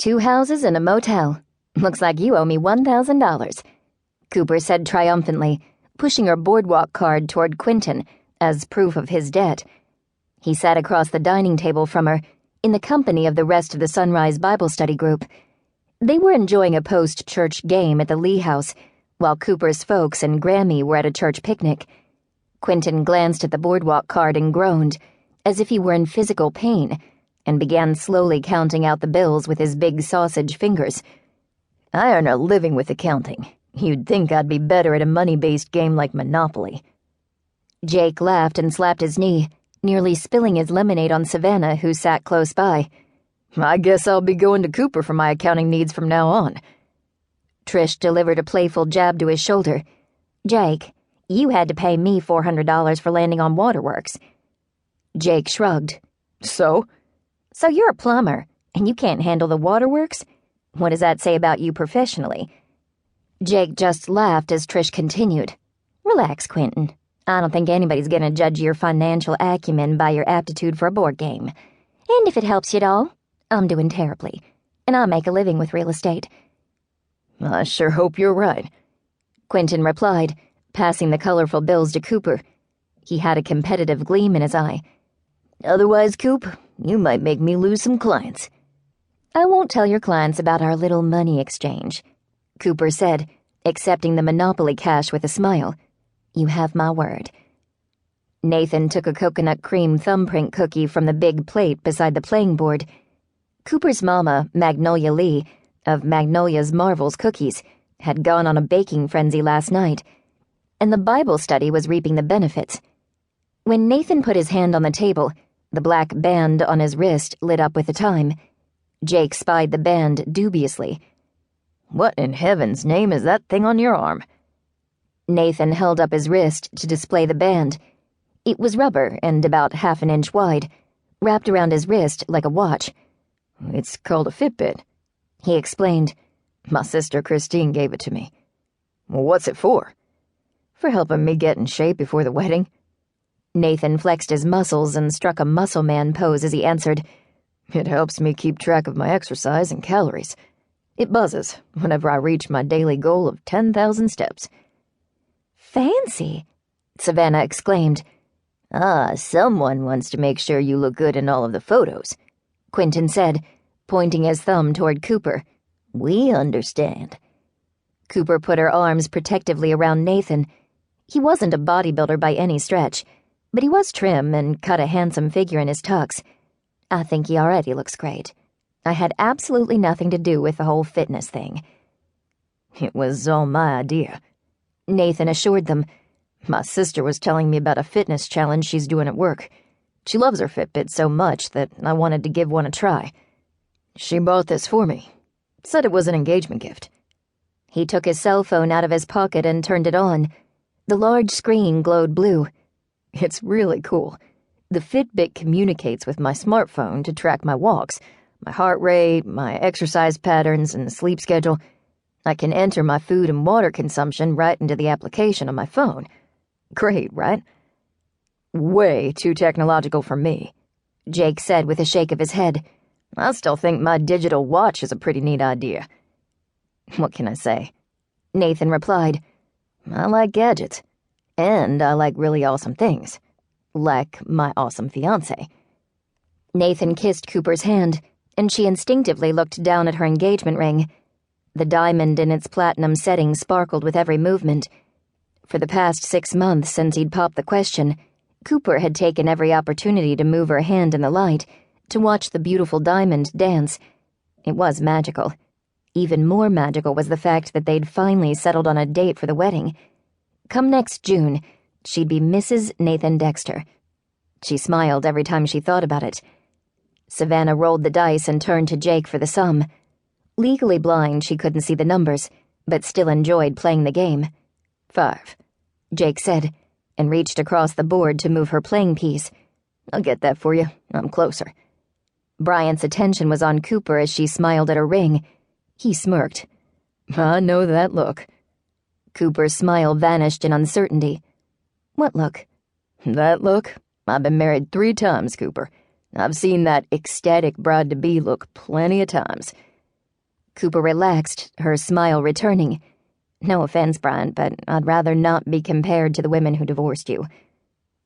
2 houses and a motel. Looks like you owe me $1,000, Cooper said triumphantly, pushing her boardwalk card toward Quentin as proof of his debt. He sat across the dining table from her, in the company of the rest of the Sunrise Bible Study group. They were enjoying a post-church game at the Lee House, while Cooper's folks and Grammy were at a church picnic. Quentin glanced at the boardwalk card and groaned, as if he were in physical pain, and began slowly counting out the bills with his big sausage fingers. I earn a living with accounting. You'd think I'd be better at a money-based game like Monopoly. Jake laughed and slapped his knee, nearly spilling his lemonade on Savannah, who sat close by. I guess I'll be going to Cooper for my accounting needs from now on. Trish delivered a playful jab to his shoulder. Jake, you had to pay me $400 for landing on Waterworks. Jake shrugged. So? So you're a plumber, and you can't handle the Waterworks? What does that say about you professionally? Jake just laughed as Trish continued. Relax, Quentin. I don't think anybody's gonna judge your financial acumen by your aptitude for a board game. And if it helps you at all, I'm doing terribly, and I make a living with real estate. I sure hope you're right, Quentin replied, passing the colorful bills to Cooper. He had a competitive gleam in his eye. Otherwise, Coop, you might make me lose some clients. I won't tell your clients about our little money exchange, Cooper said, accepting the Monopoly cash with a smile. You have my word. Nathan took a coconut cream thumbprint cookie from the big plate beside the playing board. Cooper's mama, Magnolia Lee, of Magnolia's Marvels Cookies, had gone on a baking frenzy last night, and the Bible study was reaping the benefits. When Nathan put his hand on the table, the black band on his wrist lit up with the time. Jake spied the band dubiously. What in heaven's name is that thing on your arm? Nathan held up his wrist to display the band. It was rubber and about half an inch wide, wrapped around his wrist like a watch. It's called a Fitbit, he explained. My sister Christine gave it to me. Well, what's it for? For helping me get in shape before the wedding. Nathan flexed his muscles and struck a muscle man pose as he answered. It helps me keep track of my exercise and calories. It buzzes whenever I reach my daily goal of 10,000 steps. Fancy, Savannah exclaimed. Someone wants to make sure you look good in all of the photos, Quentin said, pointing his thumb toward Cooper. We understand. Cooper put her arms protectively around Nathan. He wasn't a bodybuilder by any stretch, but he was trim and cut a handsome figure in his tux. I think he already looks great. I had absolutely nothing to do with the whole fitness thing. It was all my idea, Nathan assured them. My sister was telling me about a fitness challenge she's doing at work. She loves her Fitbit so much that I wanted to give one a try. She bought this for me. Said it was an engagement gift. He took his cell phone out of his pocket and turned it on. The large screen glowed blue. It's really cool. The Fitbit communicates with my smartphone to track my walks, my heart rate, my exercise patterns, and sleep schedule. I can enter my food and water consumption right into the application on my phone. Great, right? Way too technological for me, Jake said with a shake of his head. I still think my digital watch is a pretty neat idea. What can I say? Nathan replied. I like gadgets. And I like really awesome things. Like my awesome fiance. Nathan kissed Cooper's hand, and she instinctively looked down at her engagement ring. The diamond in its platinum setting sparkled with every movement. For the past 6 months since he'd popped the question, Cooper had taken every opportunity to move her hand in the light, to watch the beautiful diamond dance. It was magical. Even more magical was the fact that they'd finally settled on a date for the wedding. Come next June, she'd be Mrs. Nathan Dexter. She smiled every time she thought about it. Savannah rolled the dice and turned to Jake for the sum. Legally blind, she couldn't see the numbers, but still enjoyed playing the game. 5, Jake said, and reached across the board to move her playing piece. I'll get that for you. I'm closer. Bryant's attention was on Cooper as she smiled at her ring. He smirked. I know that look. Cooper's smile vanished in uncertainty. What look? That look? I've been married 3 times, Cooper. I've seen that ecstatic bride-to-be look plenty of times. Cooper relaxed, her smile returning. No offense, Bryant, but I'd rather not be compared to the women who divorced you.